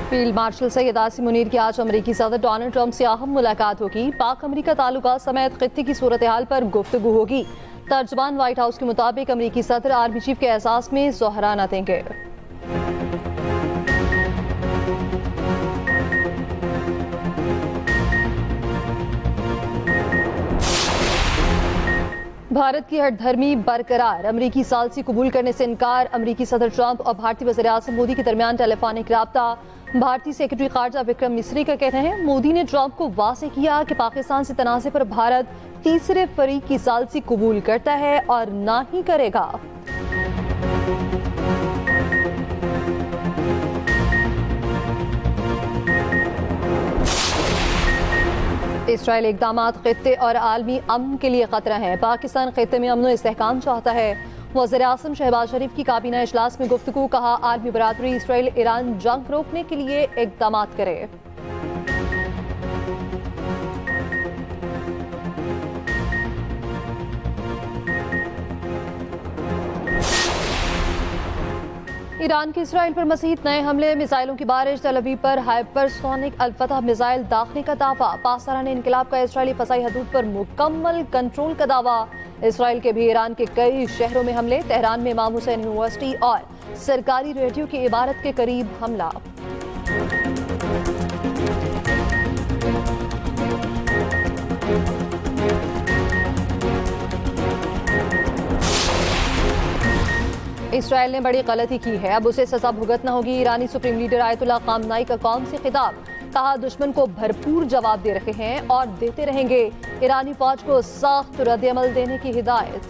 Field marshal Syed Asim Munir की आज अमरीकी सदर डोनाल्ड ट्रंप से अहम मुलाकात होगी। पाक अमरीका ताल्लुकात समेत खित्ते की सूरत हाल पर गुफ्तगू होगी। तर्जमान व्हाइट हाउस के मुताबिक अमरीकी सदर आर्मी चीफ के एहसास में जोहराना देंगे। भारत की हठधर्मी बरकरार, अमरीकी सालसी कबूल करने से इनकार। अमरीकी सदर ट्रंप और भारतीय वज़ीर आज़म मोदी के दरमियान टेलीफोनिक राब्ता। भारतीय सेक्रेटरी खारजा विक्रम मिस्री का कहना है, मोदी ने ट्रंप को वाज़ेह किया कि पाकिस्तान से तनाज़े पर भारत तीसरे फरीक की सालसी कबूल करता है और ना ही करेगा। इसराइल इक़दामात खित्ते और आलमी अमन के लिए खतरा है। पाकिस्तान खित्ते में अमन व इस्तेहकाम चाहता है। वज़ीर आज़म शहबाज शरीफ की काबीना इजलास में गुफ्तगू, कहा आलमी बरादरी इसराइल ईरान जंग रोकने के लिए इक़दामात करे। ईरान के इसराइल पर मज़ीद नए हमले, मिसाइलों की बारिश। तल अवीव पर हाइपरसोनिक अल-फतह मिसाइल दाखिले का दावा। पासदारान इनकलाब का इसराइली फ़साई हदूद पर मुकम्मल कंट्रोल का दावा। इसराइल के भी ईरान के कई शहरों में हमले। तेहरान में इमाम हुसैन यूनिवर्सिटी और सरकारी रेडियो की इमारत के करीब हमला। इसराइल ने बड़ी गलती की है, अब उसे सजा भुगतना होगी। ईरानी सुप्रीम लीडर आयतुल्लाह खामनाई का कौम से खिताब, कहा दुश्मन को भरपूर जवाब दे रहे हैं और देते रहेंगे। ईरानी फौज को सख्त रद्द-ए-अमल देने की हिदायत।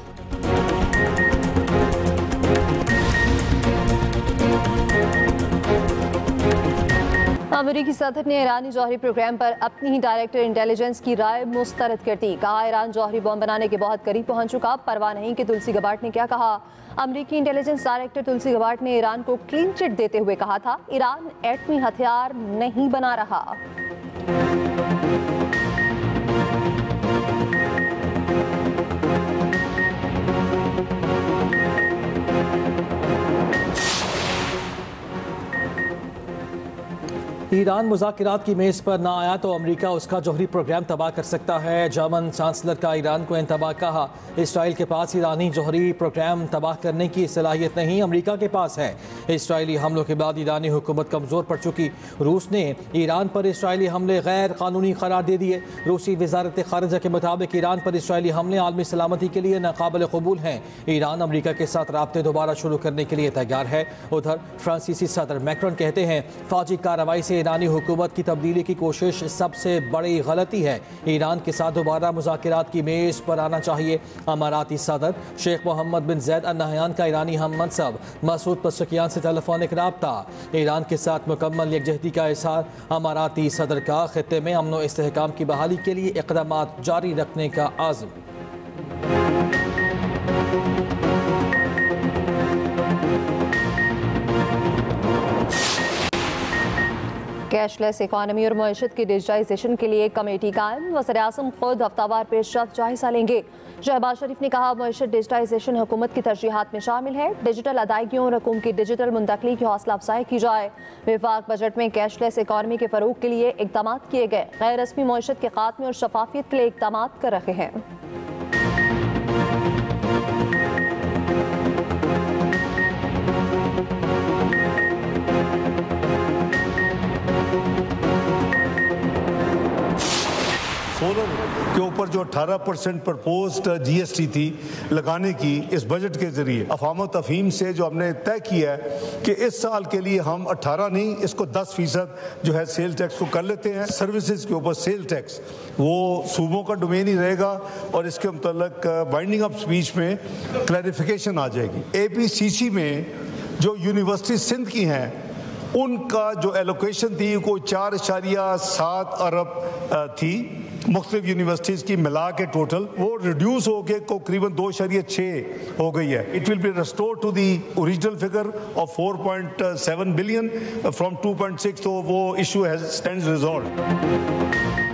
अमेरिकी सदर ने ईरानी जौहरी प्रोग्राम पर अपनी ही डायरेक्टर इंटेलिजेंस की राय मुस्तरद कर दी। कहा ईरान जौहरी बम बनाने के बहुत करीब पहुंच चुका। परवाह नहीं कि तुलसी गबार्ड ने क्या कहा। अमेरिकी इंटेलिजेंस डायरेक्टर तुलसी गबार्ड ने ईरान को क्लीन चिट देते हुए कहा था, ईरान एटमी हथियार नहीं बना रहा। ईरान मुज़ाकिरात की मेज़ पर ना आया तो अमेरिका उसका जौहरी प्रोग्राम तबाह कर सकता है। जर्मन चांसलर का ईरान को इंतबाह, कहा इसराइल के पास ईरानी जौहरी प्रोग्राम तबाह करने की सलाहियत नहीं, अमेरिका के पास है। इसराइली हमलों के बाद ईरानी हुकूमत कमज़ोर पड़ चुकी। रूस ने ईरान पर इसराइली हमले गैर कानूनी करार दे दिए। रूसी वजारत खारजा के मुताबिक ईरान पर इसराइली हमले आलमी सलामती के लिए नाकाबिल कबूल हैं। ईरान अमेरिका के साथ राब्ते दोबारा शुरू करने के लिए तैयार है। उधर फ्रांसीसी सदर मैक्रोन कहते हैं फौजी कार्रवाई से ईरानी हुकूमत की तब्दीली की कोशिश सबसे बड़ी गलती है। ईरान के साथ दोबारा मुज़ाकिरात की मेज़ पर आना चाहिए। अमाराती सदर शेख मोहम्मद बिन जैद अल नहयान का ईरानी हम मनसब मसूद पज़ेश्कियान से टेलीफोनिक राब्ता। ईरान के साथ मुकम्मल यकजहती का इज़हार। अमाराती सदर का खित्ते में अमन व इस्तेहकाम की बहाली के लिए इक़दामात जारी रखने का आज़म। कैशलेस इकॉनमी और मईशत की डिजिटाइजेशन के लिए कमेटी कायम। वज़ीर-ए-आज़म खुद हफ्तावार पेशरफ्त जायजा लेंगे। शहबाज शरीफ ने कहा मईशत डिजिटाइजेशन हुकूमत की तरजीहात में शामिल है। डिजिटल अदायगियों रकूम की डिजिटल मुंतकली की हौसला अफजाई की जाए। विफाक बजट में कैशलेस इकॉनमी के फ़रोग के लिए इक़दाम किए गए। गैर रस्मी मईशत के खात्मे और शफाफियत के लिए इक़दाम कर रहे हैं। सोलर के ऊपर जो 18% प्रपोज्ड जीएसटी थी लगाने की इस बजट के जरिए अफाम तफहीम से जो हमने तय किया है कि इस साल के लिए हम 18 नहीं इसको 10% जो है सेल टैक्स को कर लेते हैं। सर्विसेज के ऊपर सेल टैक्स वो सूबों का डोमेन ही रहेगा और इसके मतलब बाइंडिंग अप स्पीच में क्लैरिफिकेशन आ जाएगी। APCC में जो यूनिवर्सिटी सिंध की हैं उनका जो एलोकेशन थी वो 4.7 अरब थी मुख्तलिफ यूनिवर्सिटीज़ की मिला के टोटल, वो रिड्यूस होकर तकरीबन 2.6 हो गई है। It will be restored to the original figure of 4.7 billion from 2.6, तो वो इशू हैज स्टैंड्स रिजॉल्व।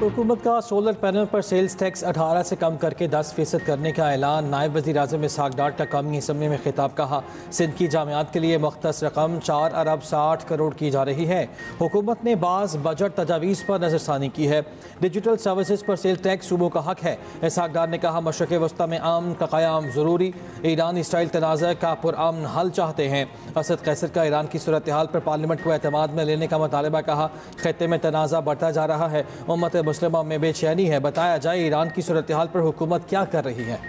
हुकूमत का सोलर पैनल पर सेल्स टैक्स 18 से कम करके 10% करने का ऐलान। नायब वज़ीर आज़म इसहाक़ डार का कौमी असम्बली में खिताब। कहा सिंध की जामियात के लिए मुख्तस रकम 4 अरब 60 करोड़ की जा रही है। हुकूमत ने बाज़ बजट तजावीज़ पर नज़रसानी की है। डिजिटल सर्विसेज पर सेल्स टैक्स सूबों का हक है। इसहाक़ डार ने कहा मशरक़ वस्ता में अमन का क़याम ज़रूरी। ईरान इसराइल तनाज़ा का पुरअमन हल चाहते हैं। असद कैसर का ईरान की सूरत हाल पर पार्लियामेंट को एतमाद में लेने का मुतालबा। कहा खत्ते में तनाज़ा बढ़ता जा रहा है, उम्मत मुस्लिमा में बेचैनी है। बताया जाए ईरान की सूरत हाल पर हुकूमत क्या कर रही है।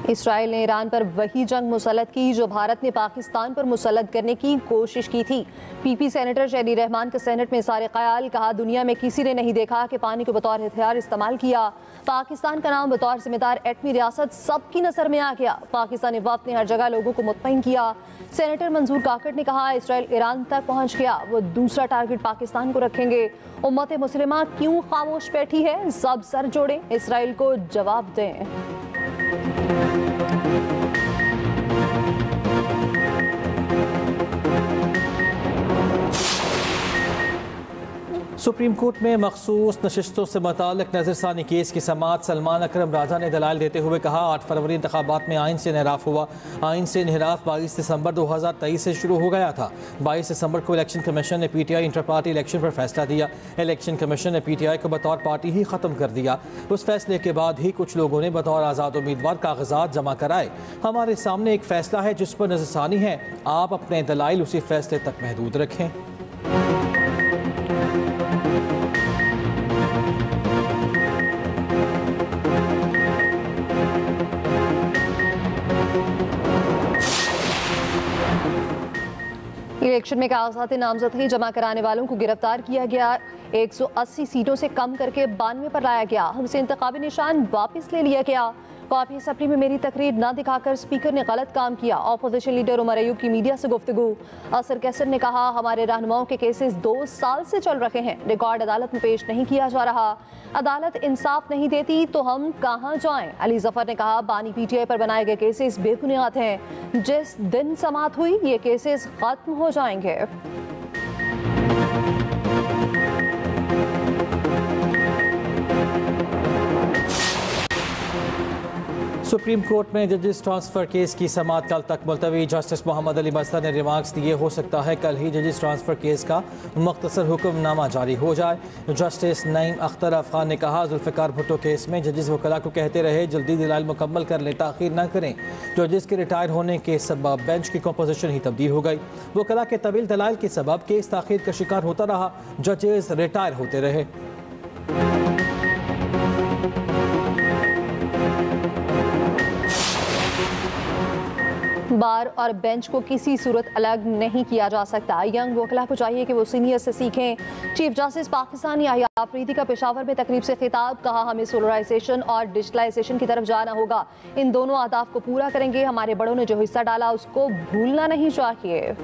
इसराइल ने ईरान पर वही जंग मुसल्लत की जो भारत ने पाकिस्तान पर मुसल्लत करने की कोशिश की थी। पीपी सेनेटर शहरी रहमान के सेनेट में सारे ख्याल। कहा दुनिया में किसी ने नहीं देखा कि पानी को बतौर हथियार इस्तेमाल किया। पाकिस्तान का नाम बतौर जिम्मेदार एटमी रियासत सबकी नजर में आ गया। पाकिस्तानी वफ़द ने हर जगह लोगों को मुतमईन किया। सेनेटर मंजूर काकड़ ने कहा इसराइल ईरान तक पहुंच गया, वो दूसरा टारगेट पाकिस्तान को रखेंगे। उम्मत मुस्लिमा क्यों खामोश बैठी है? सब सर जोड़ें, इसराइल को जवाब दें। सुप्रीम कोर्ट में मखसूस नशिस्तों से मुताल्लिक नज़रसानी केस की समाअत सलमान अकरम राजा ने दलाइल देते हुए कहा 8 फरवरी इंतखाबात में आइन से इनहराफ हुआ। आइन से इनहराफ 22 दिसंबर 2023 से शुरू हो गया था। 22 दिसंबर को इलेक्शन कमीशन ने पीटीआई इंटर पार्टी इलेक्शन पर फैसला दिया। इलेक्शन कमीशन ने पीटीआई को बतौर पार्टी ही ख़त्म कर दिया। उस फैसले के बाद ही कुछ लोगों ने बतौर आज़ाद उम्मीदवार कागजात जमा कराए। हमारे सामने एक फैसला है जिस पर नज़रसानी है। आप अपने दलाइल उसी फैसले तक महदूद रखें। इलेक्शन में कागजात नामजदगी जमा कराने वालों को गिरफ्तार किया गया। 180 सीटों से कम करके 92 पर लाया गया। हमसे इंतखाबी निशान वापस ले लिया गया। कॉपी असम्बली में मेरी तकरीर न दिखाकर स्पीकर ने गलत काम किया। ऑपोजिशन लीडर उमर अयूब की मीडिया से गुफ्तगू। असर कैसर ने कहा हमारे रहनुमाओं के केसेस 2 साल से चल रहे हैं, रिकॉर्ड अदालत में पेश नहीं किया जा रहा। अदालत इंसाफ नहीं देती तो हम कहाँ जाएं? अली जफर ने कहा बानी पीटीआई पर बनाए गए केसेस बेबुनियाद हैं। जिस दिन समाअत हुई ये केसेस खत्म हो जाएंगे। सुप्रीम कोर्ट में जजेस ट्रांसफ़र केस की समाअत कल तक मुलतवी। जस्टिस मोहम्मद अली मस्ता ने रिमार्क्स दिए हो सकता है कल ही जजेस ट्रांसफ़र केस का मुख्तसर हुक्मनामा जारी हो जाए। जस्टिस नईम अख्तर अफगान ने कहा जुल्फ़िकार भुट्टो केस में जजेस वकला को कहते रहे जल्दी दलाइल मुकम्मल कर लें, ताख़ीर न करें। जजेस के रिटायर होने के सबब बेंच की कंपोजिशन ही तब्दील हो गई। वकला के तवील दलाइल के सबब केस ताख़ीर का शिकार होता रहा, जजेस रिटायर होते रहे। बार और बेंच को किसी सूरत अलग नहीं किया जा सकता। यंग वकला को चाहिए कि वो सीनियर से सीखें। चीफ जस्टिस पाकिस्तान याहिया अफरीदी का पेशावर में तकरीब से खिताब। कहा हमें सोलराइजेशन और डिजिटलाइजेशन की तरफ जाना होगा। इन दोनों अहदाफ को पूरा करेंगे। हमारे बड़ों ने जो हिस्सा डाला उसको भूलना नहीं चाहिए।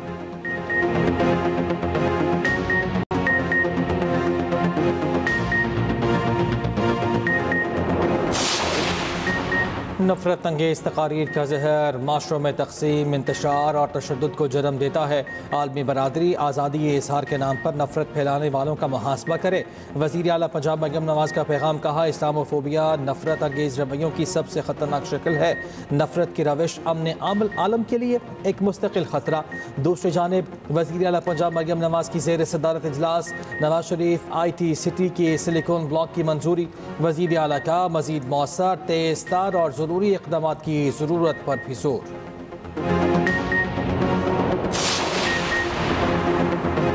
नफरत अंगेज़ तकारीर का जहर माशरों में तकसीम, इंतशार और तशद्दुद को जन्म देता है। आलमी बरादरी आज़ादी इज़हार के नाम पर नफरत फैलाने वालों का मुहासबा करे। वज़ीर आला पंजाब मरियम नवाज़ का पैगाम। कहा इस्लामोफोबिया नफरत अंगेज़ रवैयों की सबसे ख़तरनाक शक्ल है। नफरत की रविश अमन आलम के लिए एक मुस्तकिल ख़तरा। दूसरी जानिब वज़ीर आला पंजाब मरियम नवाज़ की ज़ेर सदारत इजलास। नवाज शरीफ IT सिटी के सिलिकॉन ब्लॉक की मंजूरी। वज़ीर आला का मज़ीद मौसर, तेज़ तार और ज़रूरी इक़दामात की ज़रूरत पर भी जोर।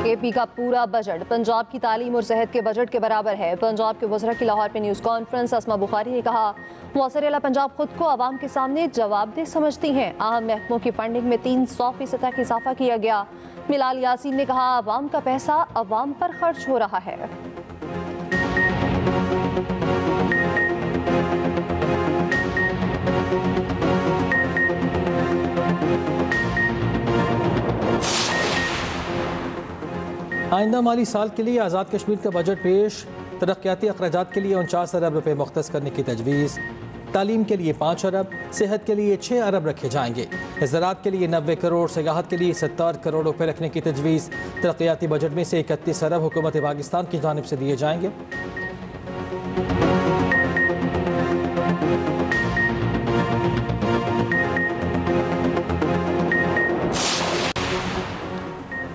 KP का पूरा बजट पंजाब की तालीम और सेहत के बजट के बराबर है। पंजाब के वज़रा की लाहौर में न्यूज़ कॉन्फ्रेंस। अस्मा बुखारी ने कहा वज़ीर आला पंजाब खुद को आवाम के सामने जवाबदेह समझती हैं। अहम महकमों की फंडिंग में 300% तक इजाफा किया गया। मिलाल यासीन ने कहा आवाम का पैसा आवाम पर खर्च हो रहा है। आइंदा माली साल के लिए आज़ाद कश्मीर का बजट पेश। तरक्याती अखराजात के लिए 49 अरब रुपये मुख्तस करने की तजवीज़। तालीम के लिए 5 अरब, सेहत के लिए 6 अरब रखे जाएंगे। ज़राअत के लिए 90 करोड़, सियाहत के लिए 70 करोड़ रुपए रखने की तजवीज़। तरक्याती बजट में से 31 अरब हुकूमत पाकिस्तान की जानिब से दिए जाएंगे।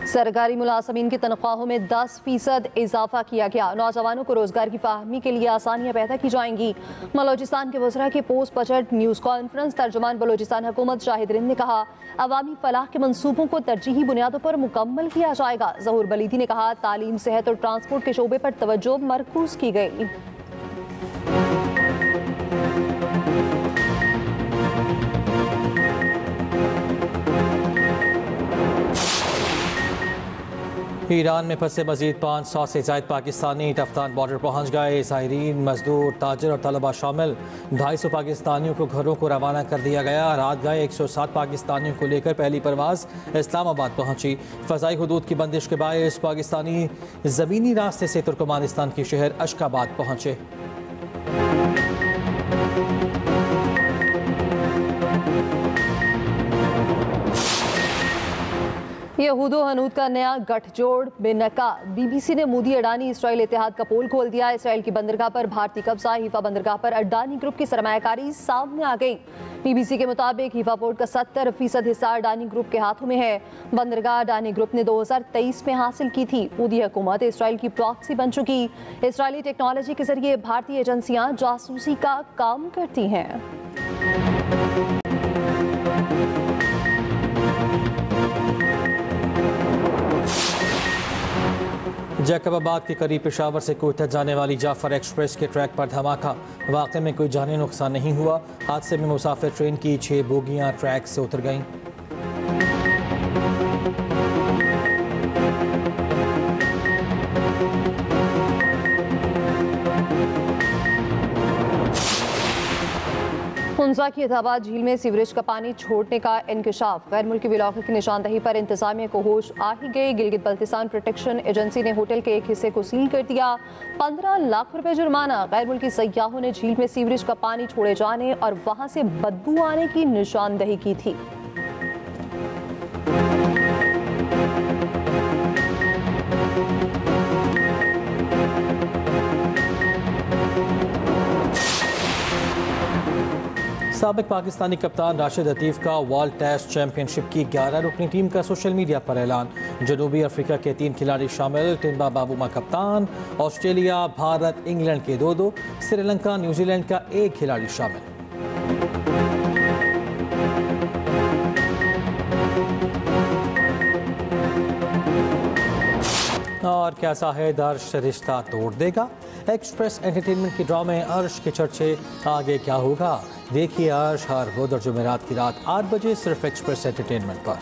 सरकारी मुलाजमीन की तनख्वाहों में 10% इजाफा किया गया। नौजवानों को रोजगार की फाहमी के लिए आसानियां पैदा की जाएंगी। बलोचिस्तान के वज़रा के पोस्ट बजट न्यूज़ कॉन्फ्रेंस तर्जुमान बलोचिस्तान हुकूमत शाहिद रिंद ने कहा, अवामी फलाह के मंसूबों को तरजीही बुनियादों पर मुकम्मल किया जाएगा। ज़हूर बलीदी ने कहा, तालीम, सेहत और ट्रांसपोर्ट के शोबे पर तवज्जो मरकूज की गई। ईरान में फंसे मजीद 500 से ज़ायद पाकिस्तानी तफ्तान बॉर्डर पहुँच गए। ज़ायरीन, मजदूर, ताजर और तलबा शामिल 250 पाकिस्तानियों को घरों को रवाना कर दिया गया। रात गए 107 पाकिस्तानियों को लेकर पहली परवाज़ इस्लामाबाद पहुँची। फ़ज़ाई हुदूद की बंदिश के बायस पाकिस्तानी ज़मीनी रास्ते से तुर्कमानिस्तान के शहर अशकाबाद पहुँचे। यहूदो हनूद का नया गठजोड़ बेनका। बीबीसी ने मोदी अडानी इसराइल इत्तेहाद का पोल खोल दिया। इसराइल की बंदरगाह पर भारतीय कब्जा, हिफा बंदरगाह पर अडानी ग्रुप की सरमायाकारी सामने आ गई। बीबीसी के मुताबिक हिफा पोर्ट का 70% हिस्सा अडानी ग्रुप के हाथों में है। बंदरगाह अडानी ग्रुप ने 2023 में हासिल की थी। मोदी हुकूमत इसराइल की प्रॉक्सी बन चुकी। इसराइली टेक्नोलॉजी के जरिए भारतीय एजेंसियां जासूसी का काम करती हैं। जैकबाबाद के करीब पेशावर से कोयटा जाने वाली जाफर एक्सप्रेस के ट्रैक पर धमाका। वाक़े में कोई जानी नुकसान नहीं हुआ। हादसे में मुसाफिर ट्रेन की 6 बोगियां ट्रैक से उतर गईं। हुंजा की एताबाद झील में सीवरेज का पानी छोड़ने का इंकशाफ। गैर मुल्की इलाके की निशानदही पर इंतजामिया को होश आ ही गई। गिलगित बल्तिस्तान प्रोटेक्शन एजेंसी ने होटल के एक हिस्से को सील कर दिया। 15 लाख रुपए जुर्माना। गैर मुल्की सयाहों ने झील में सीवरेज का पानी छोड़े जाने और वहां से बदबू आने की निशानदही की थी। साबिक पाकिस्तानी कप्तान राशिद लतीफ़ का वर्ल्ड टेस्ट चैंपियनशिप की 11 रुकनी टीम का सोशल मीडिया पर ऐलान। जनूबी अफ्रीका के 3 खिलाड़ी शामिल। टिम्बा बावुमा कप्तान। ऑस्ट्रेलिया, भारत, इंग्लैंड के 2-2। श्रीलंका, न्यूजीलैंड का 1 खिलाड़ी शामिल। और कैसा है अर्श रिश्ता तोड़ देगा। एक्सप्रेस एंटरटेनमेंट के ड्रामे अर्श के चर्चे। आगे क्या होगा देखिए अर्श हर बुध और जुमेरात की रात 8 बजे सिर्फ एक्सप्रेस एंटरटेनमेंट पर।